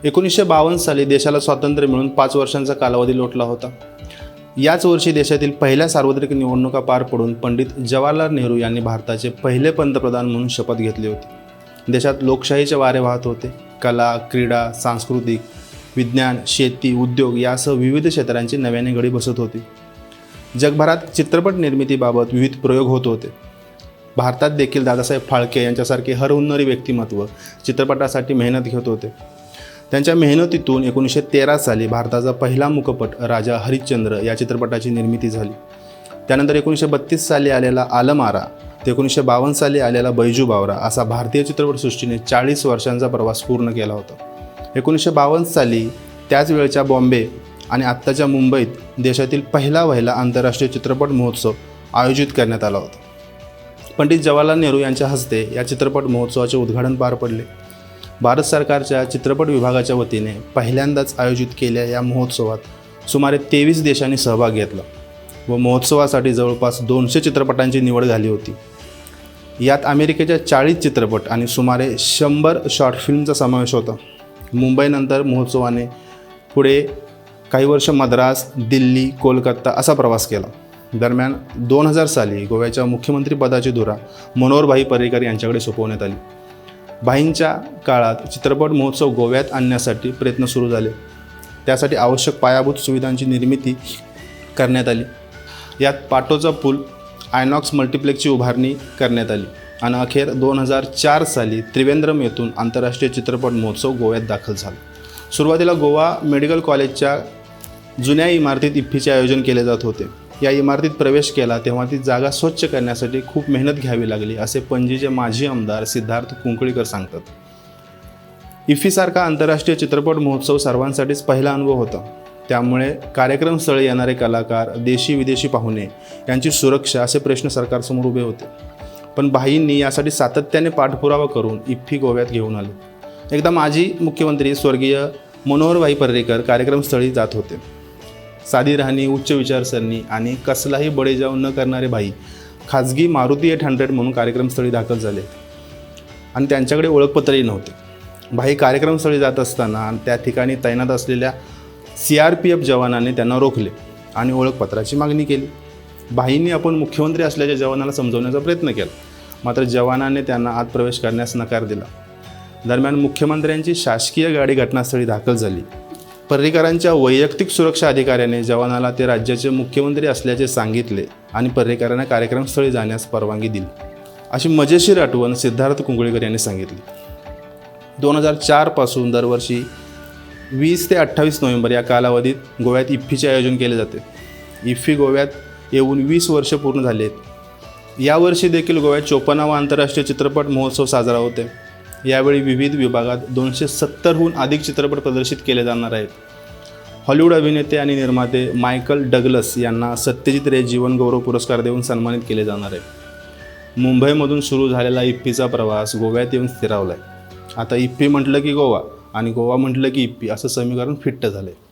1952 साली देशाला स्वातंत्र्य मिळून 5 वर्षांचा कालावधी लोटला होता. याच वर्षी देशातील पहिल्या सार्वत्रिक निवडणुका पार पडून पंडित जवाहरलाल नेहरू यांनी भारताचे पहिले पंतप्रधान म्हणून शपथ घेतली होती. देशात लोकशाहीचे वारे वाहत होते. कला, क्रीडा, सांस्कृतिक, विज्ञान, शेती, उद्योग यासह विविध क्षेत्रांची नव्याने घडी बसत होती. जगभरात चित्रपट निर्मितीबाबत विविध प्रयोग होत होते. भारतात देखील दादासाहेब फाळके यांच्यासारखे हरहुन्नरी व्यक्तिमत्व चित्रपटासाठी मेहनत घेत होते. त्यांच्या मेहनतीतून 1913 साली भारताचा पहिला मूकपट राजा हरिश्चंद्र या चित्रपटाची निर्मिती झाली. त्यानंतर 1932 साली आलेला आलम आरा ते 1952 साली आलेला बैजू बावरा असा भारतीय चित्रपटसृष्टीने 40 वर्षांचा प्रवास पूर्ण केला होता. 1952 साली त्याच वेळच्या बॉम्बे आणि आत्ताच्या मुंबईत देशातील पहिला आंतरराष्ट्रीय चित्रपट महोत्सव आयोजित करण्यात आला होता. पंडित जवाहरलाल नेहरू यांच्या हस्ते या चित्रपट महोत्सवाचे उद्घाटन पार पडले. भारत सरकारच्या चित्रपट विभागाच्या वतीने पहिल्यांदाच आयोजित केलेल्या या महोत्सवात सुमारे 23 देशांनी सहभाग घेतला व महोत्सवासाठी जवळपास 200 चित्रपटांची निवड झाली होती. यात अमेरिकेच्या 40 चित्रपट आणि सुमारे 100 शॉर्ट फिल्मचा समावेश होता. मुंबईनंतर महोत्सवाने पुढे काही वर्ष मद्रास, दिल्ली, कोलकाता असा प्रवास केला. दरम्यान 2000 साली गोव्याच्या मुख्यमंत्रीपदाची धुरा मनोहरभाई पर्रीकर यांच्याकडे सोपवण्यात आली. भाईंच्या काळात चित्रपट महोत्सव गोव्यात आणण्यासाठी प्रयत्न सुरू झाले. त्यासाठी आवश्यक पायाभूत सुविधांची निर्मिती करण्यात आली. यात पाटोचा पूल, आयनॉक्स मल्टिप्लेक्सची उभारणी करण्यात आली आणि अखेर 2004 साली त्रिवेंद्रम येथून आंतरराष्ट्रीय चित्रपट महोत्सव गोव्यात दाखल झाला. सुरुवातीला गोवा मेडिकल कॉलेजच्या जुन्या इमारतीत इफ्फीचे आयोजन केले जात होते. या इमारतीत प्रवेश केला तेव्हा ती जागा स्वच्छ करण्यासाठी खूप मेहनत घ्यावी लागली असे पणजीचे माजी आमदार सिद्धार्थ कुंकळीकर सांगतात. इफ्फीसारखा आंतरराष्ट्रीय चित्रपट महोत्सव सर्वांसाठीच पहिला अनुभव होता. त्यामुळे कार्यक्रमस्थळी येणारे कलाकार, देशी विदेशी पाहुणे यांची सुरक्षा असे प्रश्न सरकारसमोर उभे होते. पण भाईंनी यासाठी सातत्याने पाठपुरावा करून इफ्फी गोव्यात घेऊन आले. एकदा माजी मुख्यमंत्री स्वर्गीय मनोहरभाई पर्रीकर कार्यक्रमस्थळी जात होते. साधी राहणी, उच्च विचारसरणी आणि कसलाही बडेजाव न करणारे भाई खाजगी मारुती 800 म्हणून कार्यक्रमस्थळी दाखल झाले आणि त्यांच्याकडे ओळखपत्रही नव्हते. भाई कार्यक्रमस्थळी जात असताना त्या ठिकाणी तैनात असलेल्या CRPF जवानाने त्यांना रोखले आणि ओळखपत्राची मागणी केली. भाईंनी आपण मुख्यमंत्री असल्याच्या जवानाला समजवण्याचा प्रयत्न केला, मात्र जवानाने त्यांना आत प्रवेश करण्यास नकार दिला. दरम्यान मुख्यमंत्र्यांची शासकीय गाडी घटनास्थळी दाखल झाली. पर्रीकरांच्या वैयक्तिक सुरक्षा अधिकाऱ्याने जवानाला ते राज्याचे मुख्यमंत्री असल्याचे सांगितले आणि पर्रीकरांना कार्यक्रमस्थळी जाण्यास परवानगी दिली. अशी मजेशीर आठवण सिद्धार्थ कुंकळीकर यांनी सांगितली. 2004 पासून दरवर्षी 20 ते 28 नोव्हेंबर या कालावधीत गोव्यात इफ्फीचे आयोजन केले जाते. इफ्फी गोव्यात येऊन 20 वर्ष पूर्ण झाली आहेत. यावर्षी देखील गोव्यात 54वा आंतरराष्ट्रीय चित्रपट महोत्सव साजरा होते. यावेळी विविध विभागात 270हून अधिक चित्रपट प्रदर्शित केले जाणार आहेत. हॉलिवूड अभिनेते आणि निर्माते मायकल डग्लस यांना सत्यजित रे जीवन गौरव पुरस्कार देऊन सन्मानित केले जाणार आहे. मुंबईमधून सुरू झालेला इफ्फीचा प्रवास गोव्यात येऊन स्थिरावला आहे. आता इफ्फी म्हटलं की गोवा आणि गोवा म्हटलं की इफ्फी असं समीकरण फिट्ट झालं आहे.